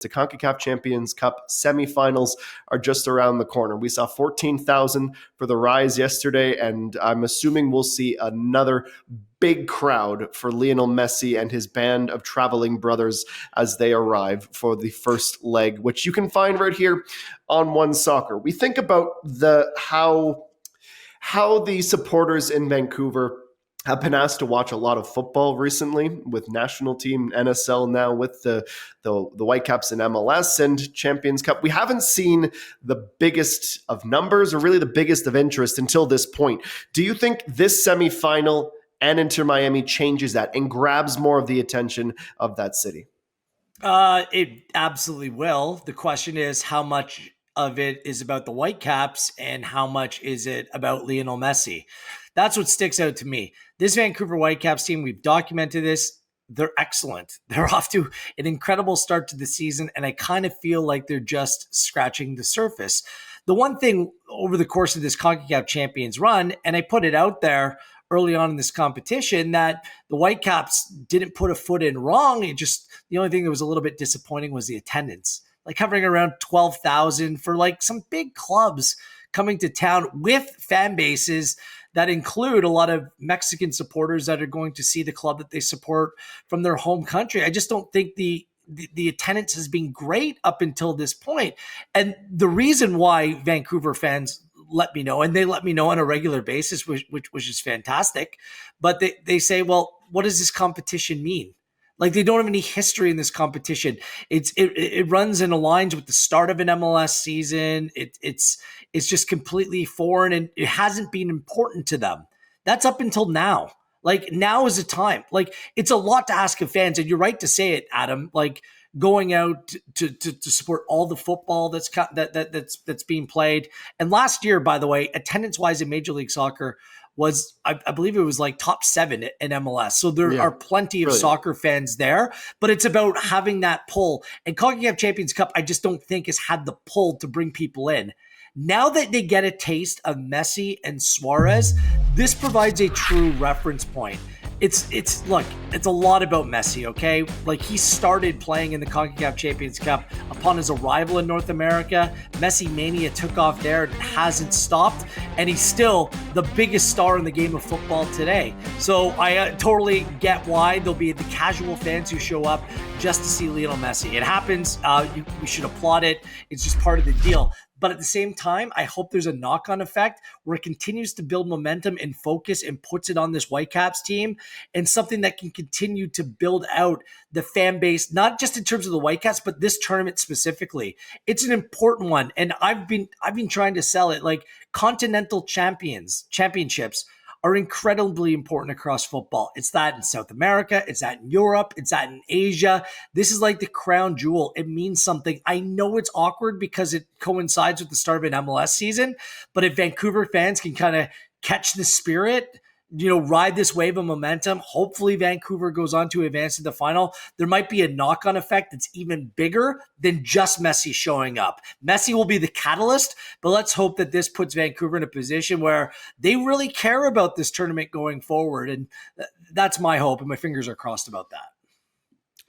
The Concacaf Champions Cup semifinals are just around the corner. We saw 14,000 for the Rise yesterday, and I'm assuming we'll see another big crowd for Lionel Messi and his band of traveling brothers as they arrive for the first leg, which you can find right here on One Soccer. We think about how the supporters in Vancouver have been asked to watch a lot of football recently with national team, NSL now with the Whitecaps in MLS and Champions Cup. We haven't seen the biggest of numbers or really the biggest of interest until this point. Do you think this semifinal and Inter Miami changes that and grabs more of the attention of that city? It absolutely will. The question is how much of it is about the Whitecaps and how much is it about Lionel Messi? That's what sticks out to me. This Vancouver Whitecaps team, we've documented this. They're excellent. They're off to an incredible start to the season, and I kind of feel like they're just scratching the surface. The one thing over the course of this Concacaf Champions run, and I put it out there early on in this competition, that the Whitecaps didn't put a foot in wrong. The only thing that was a little bit disappointing was the attendance, like hovering around 12,000 for like some big clubs coming to town with fan bases that include a lot of Mexican supporters that are going to see the club that they support from their home country. I just don't think the attendance has been great up until this point. And the reason why Vancouver fans let me know, and they let me know on a regular basis, which is fantastic, but they say, well, what does this competition mean? Like, they don't have any history in this competition. It runs and aligns with the start of an MLS season. It's just completely foreign, and it hasn't been important to them. That's up until now. Like, now is the time. Like, it's a lot to ask of fans, and you're right to say it, Adam. Like, going out to support all the football that's being played. And last year, by the way, attendance-wise in Major League Soccer was, I believe it was like top 7 in MLS. So there are plenty of soccer fans there, but it's about having that pull. And Concacaf Champions Cup, I just don't think has had the pull to bring people in. Now that they get a taste of Messi and Suarez, this provides a true reference point. Look, it's a lot about Messi, okay? Like, he started playing in the Concacaf Champions Cup upon his arrival in North America. Messi-mania took off there and hasn't stopped, and he's still the biggest star in the game of football today. So I totally get why there'll be the casual fans who show up just to see Lionel Messi. It happens. We should applaud it. It's just part of the deal. But at the same time, I hope there's a knock-on effect where it continues to build momentum and focus and puts it on this Whitecaps team, and something that can continue to build out the fan base, not just in terms of the Whitecaps, but this tournament specifically. It's an important one, and I've been trying to sell it. Like, continental championships are incredibly important across football. It's that in South America, it's that in Europe, it's that in Asia. This is like the crown jewel. It means something. I know it's awkward because it coincides with the start of an MLS season, but if Vancouver fans can kind of catch the spirit, ride this wave of momentum, hopefully Vancouver goes on to advance to the final, there might be a knock-on effect that's even bigger than just Messi showing up. Messi will be the catalyst, but let's hope that this puts Vancouver in a position where they really care about this tournament going forward. And that's my hope, and my fingers are crossed about that.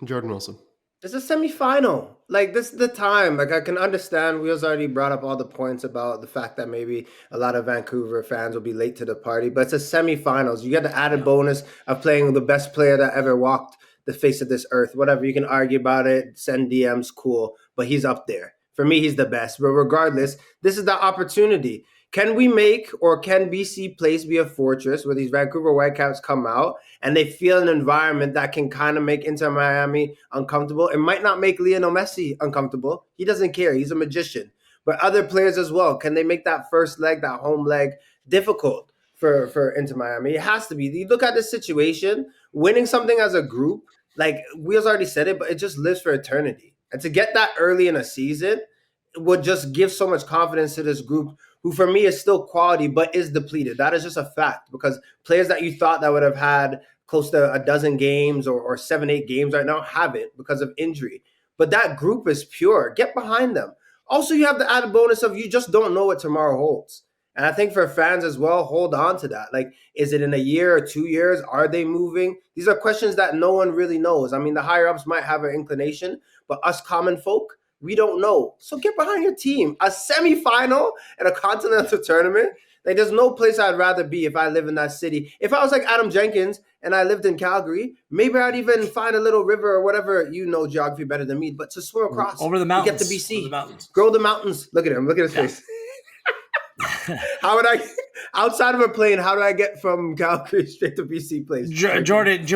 Jordan Wilson. It's a semifinal. Like, this is the time. Like, I can understand. We already brought up all the points about the fact that maybe a lot of Vancouver fans will be late to the party, but it's a semifinals. You get the added bonus of playing with the best player that ever walked the face of this earth. Whatever, you can argue about it, send DMs, cool, but he's up there. For me, he's the best. But regardless, this is the opportunity. Can we make, or can BC Place be a fortress where these Vancouver Whitecaps come out and they feel an environment that can kind of make Inter Miami uncomfortable? It might not make Lionel Messi uncomfortable. He doesn't care. He's a magician. But other players as well, can they make that first leg, that home leg, difficult for Inter Miami? It has to be. You look at this situation, winning something as a group, like Wheels already said it, but it just lives for eternity. And to get that early in a season would just give so much confidence to this group, who for me is still quality, but is depleted. That is just a fact, because players that you thought that would have had close to a dozen games or 7-8 games right now haven't because of injury. But that group is pure. Get behind them. Also, you have the added bonus of you just don't know what tomorrow holds. And I think for fans as well, hold on to that. Like, is it in a year or 2 years? Are they moving? These are questions that no one really knows. I mean, the higher ups might have an inclination, but us common folk, we don't know. So get behind your team. A semifinal at a continental tournament. Like, there's no place I'd rather be if I live in that city. If I was like Adam Jenkins and I lived in Calgary, maybe I'd even find a little river or whatever. You know geography better than me, but to swim across over the mountains, to get to BC, over the mountains. Grow the mountains. Look at him. Look at his face. How would I, outside of a plane, how do I get from Calgary straight to BC place? Jordan,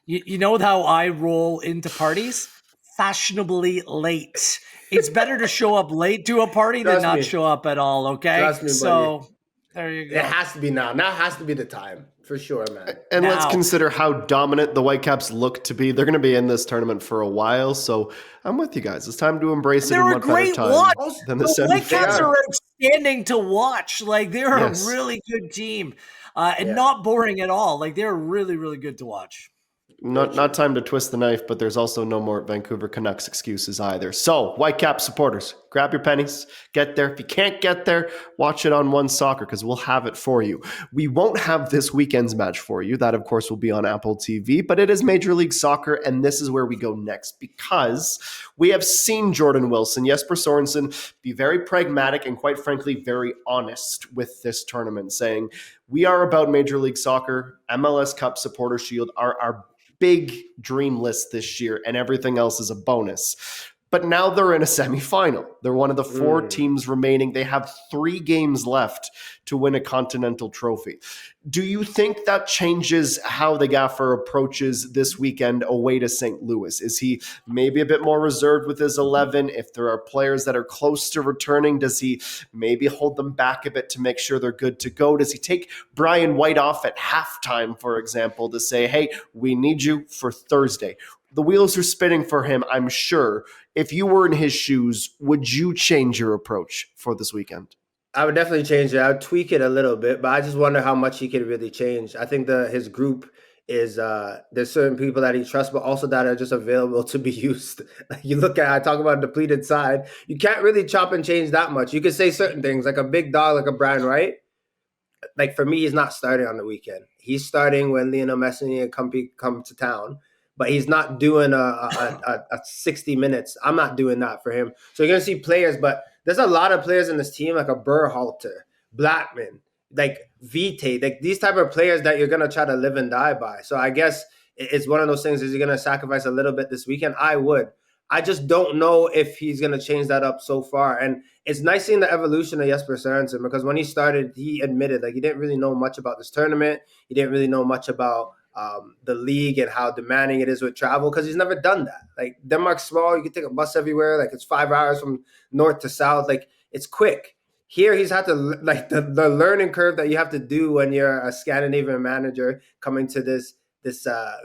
you know how I roll into parties? Fashionably late. It's better to show up late to a party than not show up at all, okay? Trust me, so there you go. It has to be now. Now has to be the time. For sure, man. And let's consider how dominant the Whitecaps look to be. They're going to be in this tournament for a while, so I'm with you guys. It's time to embrace it in what better time than the Whitecaps are outstanding to watch. Like, they're a really good team and not boring at all. Like, they're really, really good to watch. Not time to twist the knife, but there's also no more Vancouver Canucks excuses either. So, Whitecap supporters, grab your pennies, get there. If you can't get there, watch it on One Soccer because we'll have it for you. We won't have this weekend's match for you. That, of course, will be on Apple TV, but it is Major League Soccer, and this is where we go next because we have seen Jordan Wilson, Jesper Sorensen, be very pragmatic and, quite frankly, very honest with this tournament, saying, we are about Major League Soccer. MLS Cup Supporter Shield are our big dream list this year, and everything else is a bonus. But now they're in a semifinal. They're one of the 4 teams remaining. They have 3 games left to win a continental trophy. Do you think that changes how the gaffer approaches this weekend away to St. Louis? Is he maybe a bit more reserved with his 11? If there are players that are close to returning, does he maybe hold them back a bit to make sure they're good to go? Does he take Brian White off at halftime, for example, to say, hey, we need you for Thursday? The wheels are spinning for him, I'm sure. If you were in his shoes, would you change your approach for this weekend? I would definitely change it. I would tweak it a little bit, but I just wonder how much he could really change. I think his group is there's certain people that he trusts, but also that are just available to be used. Like, you look at, I talk about a depleted side. You can't really chop and change that much. You could say certain things, like a big dog, like a Brian Wright. Like, for me, he's not starting on the weekend. He's starting when Lionel Messi come to town. But he's not doing a 60 minutes. I'm not doing that for him. So you're going to see players, but there's a lot of players in this team, like a Berhalter, Blackman, like Vite, like these type of players that you're going to try to live and die by. So I guess it's one of those things. Is he going to sacrifice a little bit this weekend? I would. I just don't know if he's going to change that up so far. And it's nice seeing the evolution of Jesper Sørensen, because when he started, he admitted like he didn't really know much about this tournament. He didn't really know much about the league and how demanding it is with travel, because he's never done that. Like, Denmark's small, you can take a bus everywhere. Like, it's 5 hours from north to south. Like, it's quick. Here, he's had to, like, the learning curve that you have to do when you're a Scandinavian manager coming to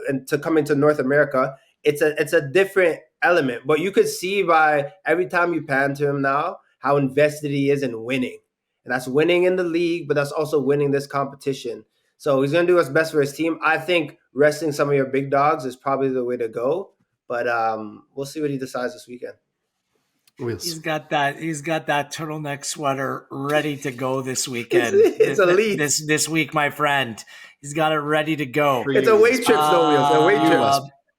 and to come into North America. It's a different element, but you could see by every time you pan to him now how invested he is in winning, and that's winning in the league, but that's also winning this competition. So he's going to do what's best for his team. I think resting some of your big dogs is probably the way to go. But we'll see what he decides this weekend. He's got that turtleneck sweater ready to go this weekend. It's elite. This week, my friend. He's got it ready to go. It's a weight trip, though, Wheels.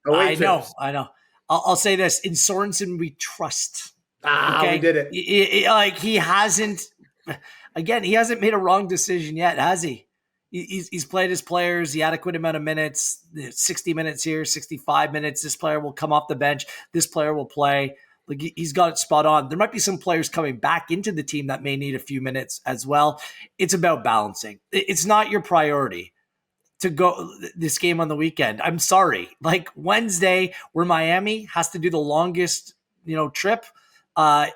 A weight trip. I know. I'll say this. In Sorensen, we trust. We did it. He hasn't made a wrong decision yet, has he? He's played his players the adequate amount of minutes, 60 minutes here, 65 minutes. This player will come off the bench. This player will play. Like, he's got it spot on. There might be some players coming back into the team that may need a few minutes as well. It's about balancing. It's not your priority to go this game on the weekend. I'm sorry. Like, Wednesday, where Miami has to do the longest, trip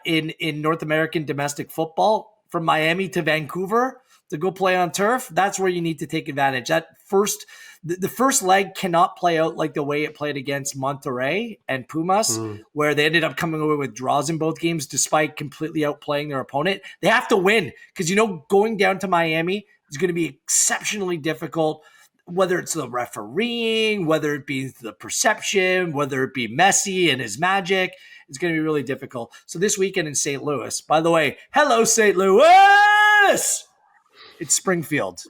in North American domestic football from Miami to Vancouver to go play on turf, that's where you need to take advantage. The first leg cannot play out like the way it played against Monterrey and Pumas, where they ended up coming away with draws in both games despite completely outplaying their opponent. They have to win because, going down to Miami is going to be exceptionally difficult. whether it's the refereeing, whether it be the perception, whether it be Messi and his magic, it's going to be really difficult. So this weekend in St. Louis, by the way, hello, St. Louis! It's Springfield.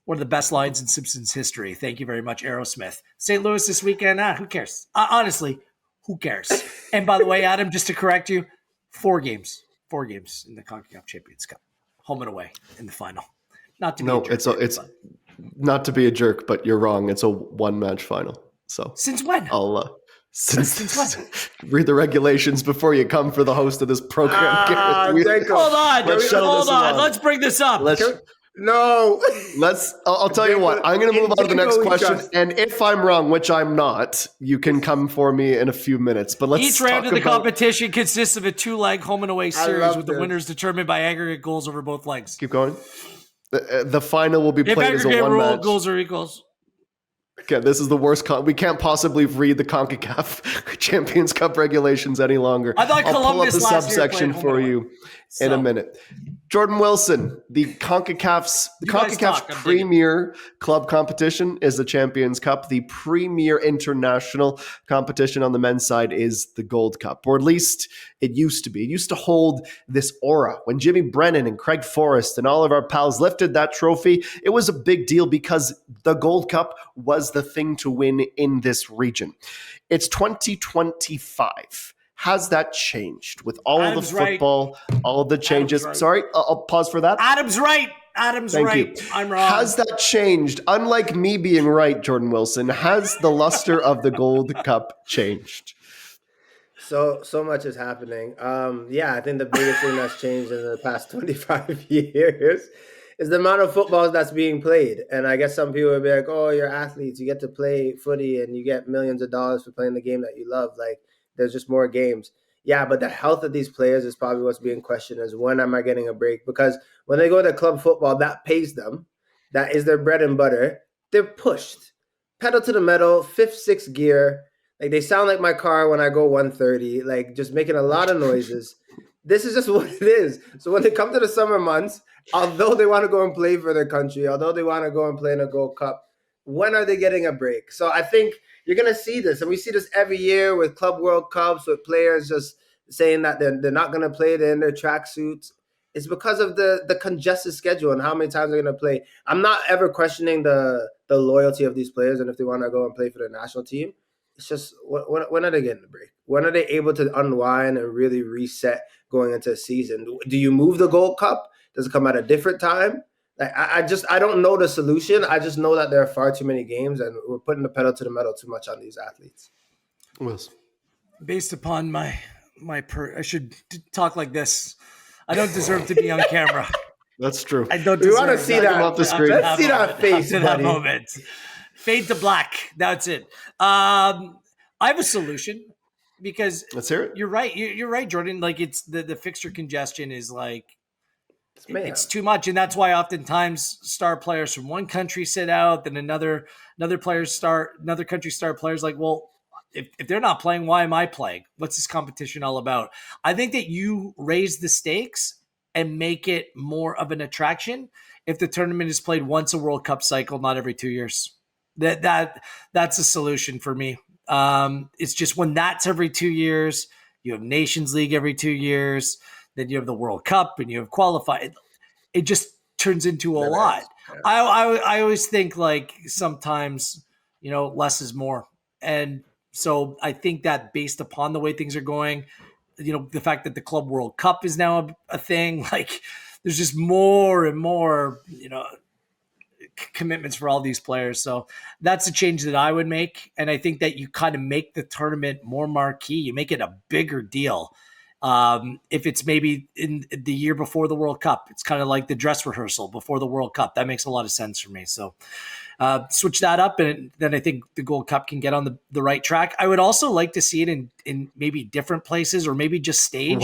One of the best lines in Simpsons history. Thank you very much, Aerosmith. St. Louis this weekend, who cares? Honestly, who cares? And by the way, Adam, just to correct you, 4 games in the Concacaf Champions Cup, home and away in the final. Not to be a jerk, it's not to be a jerk, but you're wrong. It's a 1-match final. So since when? Since when? Read the regulations before you come for the host of this program. Hold on. Let's bring this up. I'll tell you what. I'm going to move on to the next question, and if I'm wrong, which I'm not, you can come for me in a few minutes. But let's each round of the competition consists of a 2-leg home and away series with the winners determined by aggregate goals over both legs. Keep going. The final will be played as a 1-match. Goals are equals. Okay, this is the worst. We can't possibly read the Concacaf Champions Cup regulations any longer. I thought I'll pull up the subsection for you in a minute. Jordan Wilson, the Concacaf's premier club competition is the Champions Cup. The premier international competition on the men's side is the Gold Cup, or at least it used to be. It used to hold this aura. When Jimmy Brennan and Craig Forrest and all of our pals lifted that trophy, it was a big deal because the Gold Cup was the thing to win in this region. It's 2025. Has that changed with all the football, all the changes? Right. Sorry, I'll pause for that. Adam's right. Thank you. I'm wrong. Has that changed? Unlike me being right, Jordan Wilson, has the luster of the Gold Cup changed? So much is happening. I think the biggest thing that's changed in the past 25 years is the amount of footballs that's being played. And I guess some people would be like, oh, you're athletes. You get to play footy and you get millions of dollars for playing the game that you love. Like, there's just more games. Yeah, but the health of these players is probably what's being questioned is when am I getting a break? Because when they go to club football, that pays them. That is their bread and butter. They're pushed. Pedal to the metal, 5th, 6th gear. Like, they sound like my car when I go 130, like just making a lot of noises. This is just what it is. So when they come to the summer months, although they want to go and play for their country, although they want to go and play in a Gold Cup, when are they getting a break? So I think you're going to see this. And we see this every year with Club World Cups, with players just saying that they're not going to play it in their tracksuits. It's because of the congested schedule and how many times they're going to play. I'm not ever questioning the loyalty of these players and if they want to go and play for their national team. It's just, when are they getting a break? When are they able to unwind and really reset going into a season? Do you move the Gold Cup? Does it come at a different time? Like, I don't know the solution. I just know that there are far too many games and we're putting the pedal to the metal too much on these athletes. Wills. Based upon I should talk like this. I don't deserve to be on camera. That's true. I don't deserve. We want to see that off the screen. Let's see that face, buddy. That moment. Fade to black. That's it. I have a solution because let's hear it. You're right. You're right, Jordan. Like, it's the fixture congestion is like, it's too much, and that's why oftentimes star players from one country sit out, then another country star players like, well, if they're not playing, why am I playing? What's this competition all about? I think that you raise the stakes and make it more of an attraction if the tournament is played once a World Cup cycle, not every 2 years. That's a solution for me. It's just when that's every 2 years, you have Nations League every 2 years. Then you have the World Cup and you have qualified. It just turns into a lot. Yeah. I always think like sometimes, less is more. And so I think that based upon the way things are going, the fact that the Club World Cup is now a thing, like there's just more and more, commitments for all these players. So that's a change that I would make. And I think that you kind of make the tournament more marquee. You make it a bigger deal. If it's maybe in the year before the World Cup, it's kind of like the dress rehearsal before the World Cup. That makes a lot of sense for me. So switch that up, and then I think the Gold Cup can get on the right track. I would also like to see it in maybe different places or maybe just staged.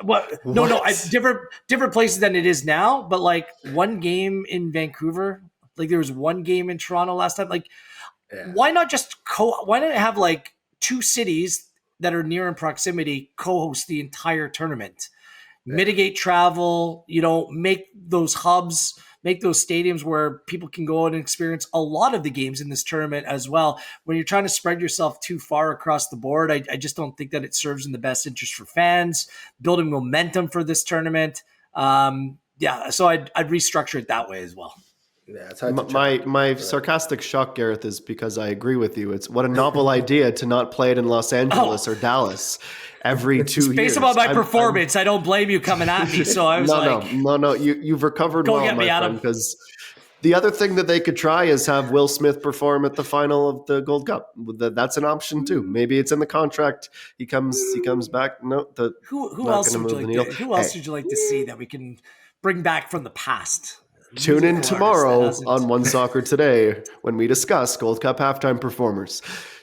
What? No, different places than it is now. But like one game in Vancouver, like there was one game in Toronto last time. Like, why not just why not have like two cities that are near in proximity co-host the entire tournament, mitigate travel, make those hubs make those stadiums where people can go out and experience a lot of the games in this tournament as well. When you're trying to spread yourself too far across the board, I just don't think that it serves in the best interest for fans, building momentum for this tournament. So I'd restructure it that way as well. Yeah, it's hard to my sarcastic shock, Gareth, is because I agree with you. It's what a novel idea to not play it in Los Angeles or Dallas every 2 years. Based on my performance, I don't blame you coming at me. So I was no. You've recovered well, my friend, because the other thing that they could try is have Will Smith perform at the final of the Gold Cup. That's an option too. Maybe it's in the contract. He comes back. No, who else would you like to see that we can bring back from the past? Tune in tomorrow on One Soccer Today when we discuss Gold Cup halftime performers.